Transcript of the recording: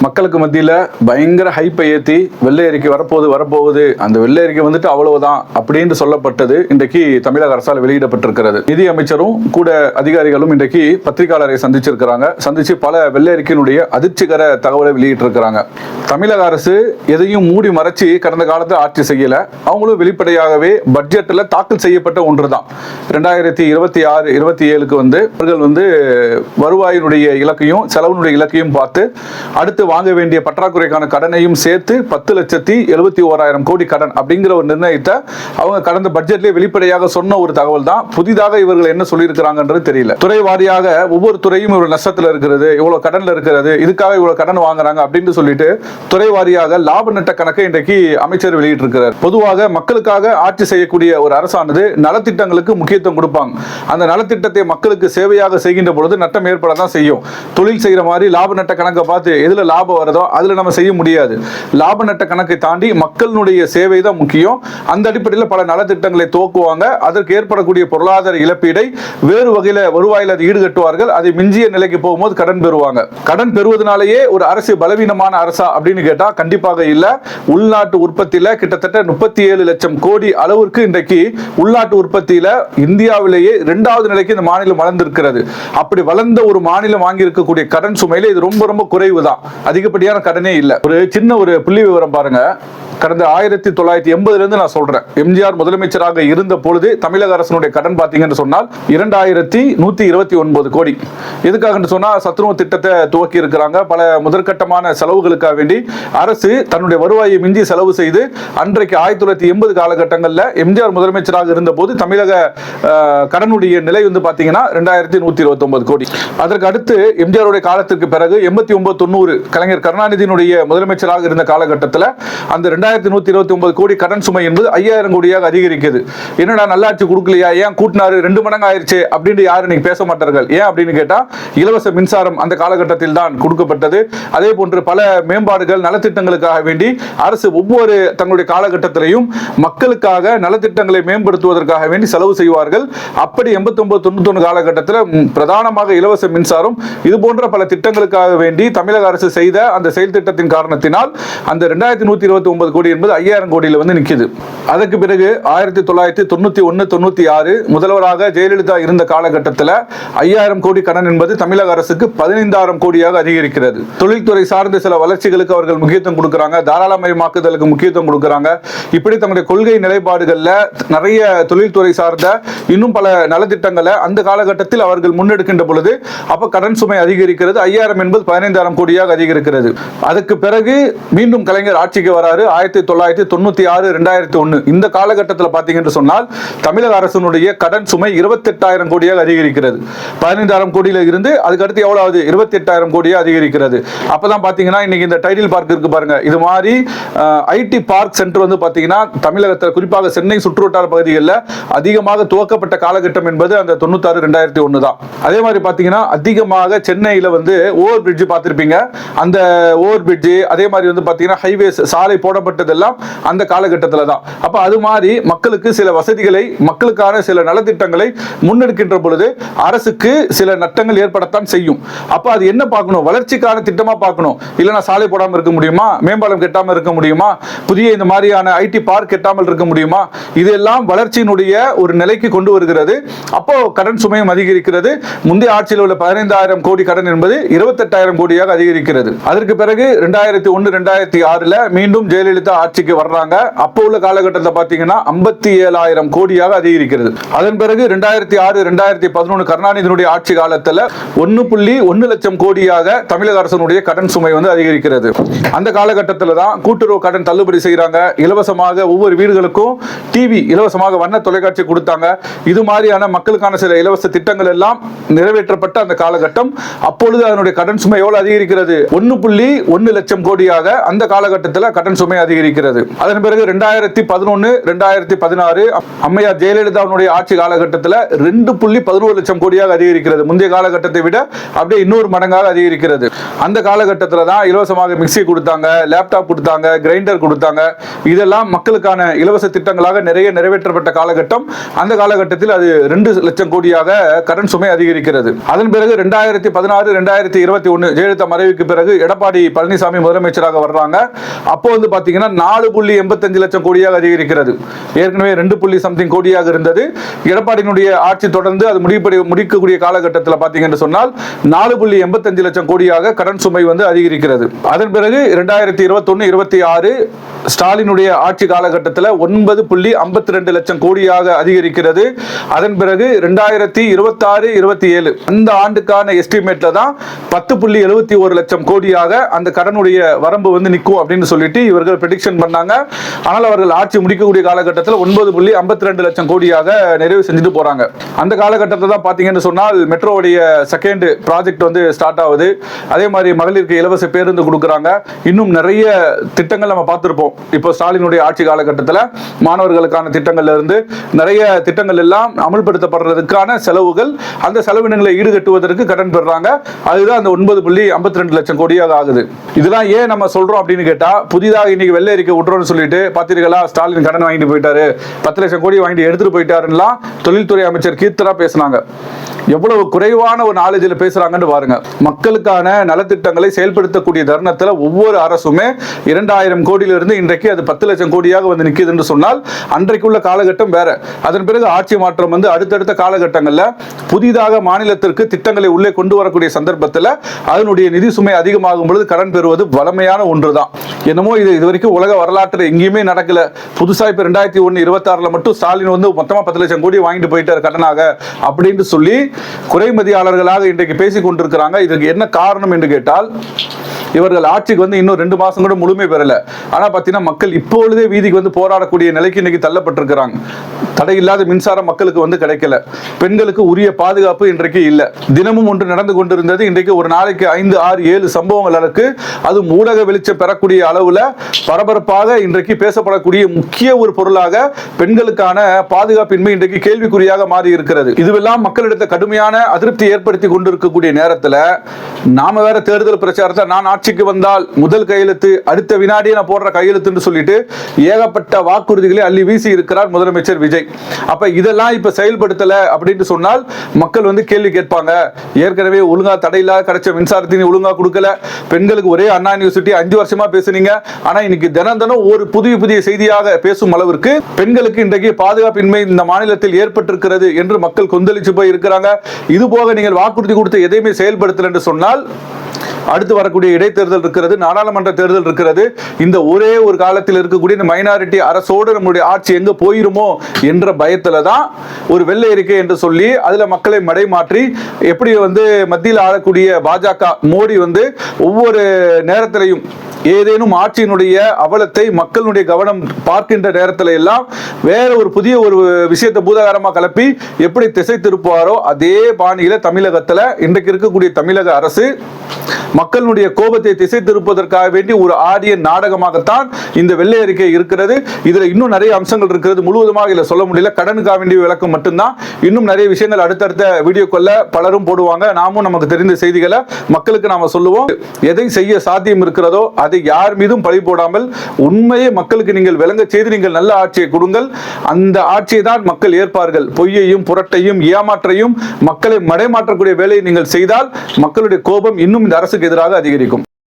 மக்களுக்கு மத்தியில் பயங்கர ஹைப்பை ஏற்றி வெள்ளை அறிக்கை வரப்போகுது அந்த வெள்ளை அறிக்கை வந்துட்டு அவ்வளவுதான் அப்படின்னு சொல்லப்பட்டது இன்றைக்கு தமிழக அரசால் வெளியிடப்பட்டிருக்கிறது. நிதி அமைச்சரும் கூட அதிகாரிகளும் இன்றைக்கு பத்திரிகையாளரை சந்திச்சு பல வெள்ளை அறிக்கையினுடைய அதிர்ச்சிகர தகவலை வெளியிட்டிருக்கிறாங்க. தமிழக அரசு எதையும் மூடி மறைச்சி கடந்த காலத்தில் ஆட்சி செய்யல. அவங்களும் வெளிப்படையாகவே பட்ஜெட்டில் தாக்கல் செய்யப்பட்ட ஒன்று தான் 2026-27க்கு அவர்கள் வருவாயினுடைய இலக்கையும் செலவினுடைய இலக்கையும் பார்த்து அடுத்து வாங்க வேண்டிய பற்றாக்குறைக்கான கடனையும் சேர்த்து 10,71,000 கோடி கடன் அப்படிங்கிற ஒரு நிர்ணயத்தை அவங்க கடந்த பட்ஜெட்லேயே வெளிப்படையாக சொன்ன ஒரு தகவல் தான். புதிதாக இவர்கள் என்ன சொல்லியிருக்கிறாங்கன்றது தெரியல. துறை வாரியாக ஒவ்வொரு துறையும் இவ்வளவு நஷ்டத்தில் இருக்கிறது, இவ்வளவு கடன்ல இருக்கிறது, இதுக்காக இவ்வளவு கடன் வாங்குறாங்க அப்படின்னு சொல்லிட்டு துறை வாரியாக லாப நட்ட கணக்கை இன்றைக்கு அமைச்சர் வெளியிட்டிருக்கிறார். பொதுவாக மக்களுக்காக ஆட்சி செய்யக்கூடிய ஒரு அரசானது நலத்திட்டங்களுக்கு முக்கியத்துவம் கொடுப்பாங்க. அந்த நலத்திட்டத்தை மக்களுக்கு சேவையாக செய்கின்ற பொழுது நட்டம் ஏற்பட தான் செய்யும். தொழில் செய்யற மாதிரி லாப நட்ட கணக்கை பார்த்து எதுல லாபம் வருதோ அதுல நம்ம செய்ய முடியாது. லாப நட்ட கணக்கை தாண்டி மக்களுடைய சேவை தான் முக்கியம். அந்த அடிப்படையில் பல நலத்திட்டங்களை துவக்குவாங்க. அதற்கு ஏற்படக்கூடிய பொருளாதார இழப்பீடை வேறு வகையில வருவாயில் அதை ஈடுகட்டுவார்கள். அதை மிஞ்சிய நிலைக்கு போகும்போது கடன் பெறுவாங்க. கடன் பெறுவதனாலேயே ஒரு அரசு பலவீனமான அரசா அப்படின்னு கேட்டா கண்டிப்பாக இல்ல. உள்நாட்டு உற்பத்தியில கிட்டத்தட்ட 37 லட்சம் கோடி அளவிற்கு இன்றைக்கு உள்நாட்டு உற்பத்தியில இந்தியாவிலேயே 2வது நிலைக்கு இந்த மாநிலம் வளர்ந்திருக்கிறது. அப்படி வளர்ந்த ஒரு மாநிலம் வாங்கி இருக்கக்கூடிய கடன் சுமையில இது ரொம்ப ரொம்ப குறைவு தான். அதிகப்படியான கடனே இல்லை. ஒரு சின்ன ஒரு புள்ளி விவரம் பாருங்க. கடந்த 1980 நான் சொல்றேன், எம்ஜிஆர் முதலமைச்சராக இருந்த பொழுது தமிழக அரசனுடைய கடன் பார்த்தீங்கன்னு சொன்னால் 2129 கோடி. எதுக்காக சொன்னா சத்துணவு திட்டத்தை துவக்கி இருக்கிறாங்க. பல முதற்கட்டமான செலவுகளுக்காக வேண்டி அரசு தன்னுடைய வருவாயை மிஞ்சி செலவு செய்து அன்றைக்கு 1980 காலகட்டங்களில் எம்ஜிஆர் முதலமைச்சராக இருந்த போது தமிழக கடனுடைய நிலை பாத்தீங்கன்னா 2129 கோடி. அதற்கு அடுத்து எம்ஜிஆருடைய காலத்திற்கு பிறகு 89-90 கலைஞர் கருணாநிதியினுடைய முதலமைச்சராக இருந்த காலகட்டத்தில் அந்த 2129 கோடி கடன் சுமை என்பது 5000 கோடியாக அதிகரிக்குது. என்னடா நல்லாட்சி கொடுக்கலையா, ஏன் கூட்டினாரு, 2 மடங்கு ஆயிடுச்சு அப்படின்னு யாரும் இன்னைக்கு பேச மாட்டார்கள். ஏன் அப்படின்னு கேட்டா இலவச மின்சாரம் அந்த காலகட்டத்தில் தான் கொடுக்கப்பட்டது. அதே போன்று பல மேம்பாடுகள் நலத்திட்டங்களுக்காக வேண்டி அரசு ஒவ்வொரு தங்களுடைய காலகட்டத்திலையும் மக்களுக்காக நலத்திட்டங்களை மேம்படுத்துவதற்காக வேண்டி செலவு செய்வார்கள். அப்படி 89-91 காலகட்டத்தில் பிரதானமாக இலவச மின்சாரம் இது போன்ற பல திட்டங்களுக்காக வேண்டி தமிழக அரசு செய்த அந்த செயல் திட்டத்தின் காரணத்தினால் அந்த 2129 கோடி என்பது 5000 கோடியில் நிற்குது. அதற்கு பிறகு 1991-96 முதல்வராக ஜெயலலிதா இருந்த காலகட்டத்தில் 5000 கோடி கடன் என்பது தமிழக அரசுக்கு 15000 கோடியாக அதிகரிக்கிறது. தொழில்துறை சார்ந்த சில வளர்ச்சிகளுக்கு அவர்கள் முக்கியத்துவம் கொடுக்கிறாங்க, தாராளமயமாக்குதலுக்கு முக்கியத்துவம் கொடுக்கிறாங்க. இப்படி தங்களுடைய கொள்கை நிலைப்பாடுகள்ல நிறைய தொழில்துறை சார்ந்த இன்னும் பல நலத்திட்டங்களை அந்த காலகட்டத்தில் அவர்கள் முன்னெடுக்கின்ற பொழுது அப்ப கடன் சுமை அதிகரிக்கிறது. 5000 என்பது 15000 கோடியாக அதிகரிக்கிறது. அதுக்கு பிறகு மீண்டும் கலைஞர் ஆட்சிக்கு வராரு 1996-2001. இந்த காலகட்டத்தில் பார்த்தீங்கன்னு சொன்னால் தமிழக அரசினுடைய கடன் சுமை 28000 கோடியாக அதிகரிக்கிறது. 15000 கோடியில இருந்து அதுக்கு அடுத்து எவ்வளவு 28000 கோடியாக அதிகரிக்கிறது. அப்பதான் பாத்தீங்கன்னா இன்னைக்கு இந்த டைடில் பார்க் இருக்கு பாருங்க, இது மாதிரி ஐடி பார்க் சென்டர் பார்த்தீங்கன்னா தமிழகத்தில் குறிப்பாக சென்னை சுற்றுவட்டார பகுதிகளில் அதிகமாக துவக்கப்பட்ட காலகட்டம் என்பது அந்த 96-2001 தான். அதே மாதிரி பாத்தீங்கன்னா அதிகமாக சென்னையில் ஓவர் பிரிட்ஜ் பார்த்திருப்பீங்க. அந்த ஓவர் பிரிட்ஜ் அதே மாதிரி பாத்தீங்கன்னா ஹைவேஸ் சாலை போடப்பட்டதெல்லாம் அந்த காலகட்டத்தில் தான். அப்ப அது மாதிரி மக்களுக்கு சில வசதிகளை மக்களுக்கான சில நலத்திட்டங்களை முன்னெடுக்கின்ற பொழுது அரசுக்கு சில நட்டங்கள் ஏற்படத்தான் செய்யும். அப்ப அது என்ன பார்க்கணும், வளர்ச்சிக்கான திட்டமா பார்க்கணும். இல்லைன்னா சாலை போடாமல் இருக்க முடியுமா, மேம்பாலம் கட்டாமல் இருக்க முடியுமா, புதிய இந்த மாதிரியான ஐடி பார்க் கட்டாமல் இருக்க முடியுமா? இதெல்லாம் வளர்ச்சியினுடைய ஒரு நிலைக்கு கொண்டு வருகிறது. அப்போ கடன் சுமையும் அதிகரிக்கிறது. முந்தைய ஆட்சியில் உள்ள 15000 கோடி கடன் என்பது 28000 கோடியாக அதிகரிக்கிறது. அதற்கு பிறகு 2001-2006 மீண்டும் ஜெயலலிதா ஆட்சிக்கு வர்றாங்க. அப்போ உள்ள காலகட்டத்தில் பாத்தீங்கன்னா 57000 கோடியாக அதிகரிக்கிறது. அதன் பிறகு 2006-2011 கருணாநிதியினுடைய ஆட்சி காலத்தில் 1.1 லட்சம் கோடியாக தமிழக அரசினுடைய கடன் சுமை அதிகரிக்கிறது. அந்த காலகட்டத்தில் தான் கூட்டுறவு கடன் தள்ளுபடி செய்யறாங்க. இலவசமாக ஒவ்வொரு வீடுகளுக்கும் டிவி இலவசமாக வண்ண தொலைக்காட்சி கொடுத்தாங்க. இது மாதிரியான மக்களுக்கான சில இலவச திட்டங்கள் எல்லாம் நிறைவேற்றப்பட்ட அந்த காலகட்டம். அப்பொழுது அதனுடைய கடன் சுமை எவ்வளவு அதிகரிக்கிறது, 1.1 லட்சம் கோடியாக அந்த காலகட்டத்தில் கடன் சுமை அதிகரிக்கிறது. அதிகரிக்கிறது. அதன் பிறகு 2011 2016 அம்மையார் ஜெயலலிதாவுடைய ஆட்சி காலகட்டத்தில் 2.11 லட்சம் கோடியாக அதிகரிக்கிறது. முந்தைய காலகட்டத்தை விட அப்படியே இன்னொரு மடங்காக அதிகரிக்கிறது. அந்த காலகட்டத்தில் தான் இலவசமாக மிக்சி கொடுத்தாங்க, லேப்டாப் கொடுத்தாங்க, கிரைண்டர் கொடுத்தாங்க. இதெல்லாம் மக்களுக்கான இலவச திட்டங்களாக நிறைய நிறைவேற்றப்பட்ட காலகட்டம். அந்த காலகட்டத்தில் அது 2 லட்சம் கோடியாக கடன் சுமை அதிகரிக்கிறது. அதன் பிறகு 2016 2021 ஜெயலலிதா மறைவுக்கு பிறகு எடப்பாடி பழனிசாமி முதலமைச்சராக வர்றாங்க. அப்போ வந்து பாத்தீங்கன்னா 4.85 லட்சம் கோடியாக அதிகரிக்கிறது. ஏற்கனவே 2 கோடியாக இருந்தது. எடப்பாடியினுடைய ஆட்சி தொடர்ந்து அது முடிக்கக்கூடிய காலகட்டத்தில் பாத்தீங்கன்னு சொன்னால் 4.85 லட்சம் கோடியாக கடன் சுமை வந்து அதிகரிக்கிறது. அதன் பிறகு 2021 26 ஸ்டாலினுடைய ஆட்சி காலகட்டத்தில் 9.52 லட்சம் கோடியாக அதிகரிக்கிறது. அதன் பிறகு 2026 27 அந்த ஆண்டுக்கான எஸ்டிமேட்ல தான் 10.71 லட்சம் கோடியாக அந்த கடனுடைய வரம்பு வந்து நிற்கும் அப்படின்னு சொல்லிட்டு இவர்கள் ப்ரெடிக்ஷன் பண்ணாங்க. ஆனால் அவர்கள் ஆட்சி முடிக்கக்கூடிய காலகட்டத்தில் 9.52 லட்சம் கோடியாக நிறைவு செஞ்சுட்டு போறாங்க. அந்த காலகட்டத்தில் தான் பாத்தீங்கன்னு சொன்னால் மெட்ரோவுடைய செகண்ட் ப்ராஜெக்ட் வந்து ஸ்டார்ட் ஆகுது. அதே மாதிரி மகளிருக்கு இலவச பேருந்து கொடுக்குறாங்க. இன்னும் நிறைய திட்டங்கள் நம்ம பார்த்திருப்போம். இப்போ ஸ்டாலினுடைய ஆட்சி காலகட்டத்தில் மாணவர்களுக்கான திட்டங்கள்ல இருந்து நிறைய திட்டங்கள் எல்லாம் அமல்படுத்தப்படுறதுக்கான செலவுகள், அந்த செலவினங்களை ஈடுகட்டுவதற்கு கடன் பெறாங்க. அதுதான் அந்த 9.52 லட்சம் கோடியாக ஆகுது. இதெல்லாம் ஏன் நம்ம சொல்றோம் அப்படின்னு கேட்டா, புதிதாக இன்னைக்கு வெள்ளை அறிக்கை விட்டுறோம்னு சொல்லிட்டு பாத்தீங்களா, ஸ்டாலின் கடன் வாங்கிட்டு போயிட்டாரு, 10 லட்சம் கோடி வாங்கிட்டு எடுத்துட்டு போயிட்டாருன்னா தொழில்துறை அமைச்சர் கீர்த்தனா பேசினாங்க. எவ்வளவு குறைவான ஒரு நாலேஜில் பேசுறாங்கன்னு பாருங்க. மக்களுக்கான நலத்திட்டங்களை செயல்படுத்தக்கூடிய தருணத்தில் ஒவ்வொரு அரசுமே 2000 கோடியிலிருந்து இன்றைக்கு அது 10 லட்சம் கோடியாக வந்து நிற்குது என்று சொன்னால் அன்றைக்குள்ள காலகட்டம் வேற. அதன் பிறகு ஆட்சி மாற்றம் வந்து அடுத்தடுத்த காலகட்டங்களில் புதிதாக மாநிலத்திற்கு திட்டங்களை உள்ளே கொண்டு வரக்கூடிய சந்தர்ப்பத்தில் அதனுடைய நிதி சுமை அதிகமாகும் பொழுது கடன் பெறுவது வளமையான ஒன்றுதான். என்னமோ இது வரைக்கும் உலக வரலாற்றில் எங்கேயுமே நடக்கல. புதுசா இப்ப 2001 26 மட்டும் ஸ்டாலின் வந்து மொத்தமா 10 லட்சம் கோடி வாங்கிட்டு போயிட்டார் கடனாக அப்படின்னு சொல்லி குறைமதியாளர்களாக இன்றைக்கு பேசிக் கொண்டிருக்கிறாங்க. இதற்கு என்ன காரணம் என்று கேட்டால், இவர்கள் ஆட்சிக்கு வந்து இன்னும் 2 மாசம் கூட முழுமை பெறல. ஆனா பாத்தீங்கன்னா மக்கள் இப்பொழுதே வீதிக்கு வந்து போராடக்கூடிய நிலைக்கு இன்னைக்கு தள்ளப்பட்டிருக்கிறாங்க. தடையில்லாத மின்சாரம் மக்களுக்கு வந்து கிடைக்கல. பெண்களுக்கு உரிய பாதுகாப்பு இன்றைக்கு இல்ல. தினமும் ஒன்று நடந்து கொண்டிருந்தது. இன்றைக்கு ஒரு நாளைக்கு 5 6 7 சம்பவங்கள் இருக்கு. அது ஊடக வெளிச்சம் பெறக்கூடிய அளவுல பரபரப்பாக இன்றைக்கு பேசப்படக்கூடிய முக்கிய ஒரு பொருளாக பெண்களுக்கான பாதுகாப்பின்மை இன்றைக்கு கேள்விக்குறியாக மாறி இருக்கிறது. இதுவெல்லாம் மக்களிடத்தை கடுமையான அதிருப்தி ஏற்படுத்தி கொண்டிருக்கக்கூடிய நேரத்தில் நாம வேற தேர்தல் பிரச்சாரத்தை நான் ஆட்சிக்கு வந்தால் முதல் கையெழுத்து, அடுத்த வினாடியே நான் போடுற கையெழுத்துன்னு சொல்லிட்டு ஏகப்பட்ட வாக்குறுதிகளை அள்ளி வீசி இருக்கிறார் முதலமைச்சர் விஜய். அப்ப இதெல்லாம் இப்ப செயல்படுத்தல அப்படின்னு சொன்னால் மக்கள் வந்து கேள்வி கேட்பாங்க. ஏற்கனவே ஒழுங்கா தடையில்லாத கிடைச்ச மின்சாரத்தினை ஒழுங்கா கொடுக்கல. பெண்களுக்கு ஒரே அண்ணா யூனிவர்சிட்டி 5 வருஷமா பேசுனீங்க. ஆனா இன்னைக்கு தினம் ஒரு புதிய செய்தியாக பேசும் அளவிற்கு பெண்களுக்கு இன்றைக்கு பாதுகாப்பின்மை இந்த மாநிலத்தில் ஏற்பட்டிருக்கிறது என்று மக்கள் கொந்தளிச்சு போய் இருக்கிறாங்க. இது போக நீங்கள் வாக்குறுதி கொடுத்து எதையுமே செயல்படுத்தல என்று சொன்னால் அடுத்து வரக்கூடிய இடைத்தேர்தல் இருக்கிறது, நாடாளுமன்ற தேர்தல் இருக்கிறது. இந்த ஒரே ஒரு காலத்தில் இருக்கக்கூடிய இந்த மைனாரிட்டி அரசோடு நம்முடைய ஆட்சி எங்க போயிருமோ என்ற பயத்துல தான் ஒரு வெள்ளை அறிக்கை என்று சொல்லி அதுல மக்களை மடை மாற்றி எப்படி வந்து மத்தியில் ஆளக்கூடிய பாஜக மோடி வந்து ஒவ்வொரு நேரத்திலையும் ஏதேனும் ஆட்சியினுடைய அவலத்தை மக்களுடைய கவனம் பார்க்கின்ற நேரத்தில் எல்லாம் வேற ஒரு புதிய ஒரு விஷயத்தை பூதாகாரமா கலப்பி எப்படி திசை திருப்புவாரோ அதே பாணியில தமிழகத்துல இன்றைக்கு இருக்கக்கூடிய தமிழக அரசு மக்களுடைய கோபத்தை திசை திருப்பதற்காக வேண்டி ஒரு ஆடிய நாடகமாகத்தான் இந்த வெள்ளை அறிக்கை இருக்கிறது. இதுல இன்னும் நிறைய அம்சங்கள் இருக்கிறது. முழுவதுமாக இல்ல சொல்ல முடியல. கடனுக்காக வேண்டிய விளக்கம் மட்டும்தான். இன்னும் நிறைய விஷயங்கள் அடுத்தடுத்த வீடியோக்குள்ள பலரும் போடுவாங்க. நாமும் நமக்கு தெரிந்த செய்திகளை மக்களுக்கு நாம சொல்லுவோம். எதை செய்ய சாத்தியம் இருக்கிறதோ அதை யார் மீதும் பழி போடாமல் உண்மையை மக்களுக்கு நீங்கள் விளங்க செய்து நீங்கள் நல்ல ஆட்சியை கொடுங்கள். அந்த ஆட்சியை தான் மக்கள் ஏற்பார்கள். பொய்யையும் புரட்டையும் ஏமாற்றையும் மக்களை மடைமாற்றக்கூடிய வேலையை நீங்கள் செய்தால் மக்களுடைய கோபம் இன்னும் இந்த அரசுக்கு எதிராக அதிகரிக்கும்.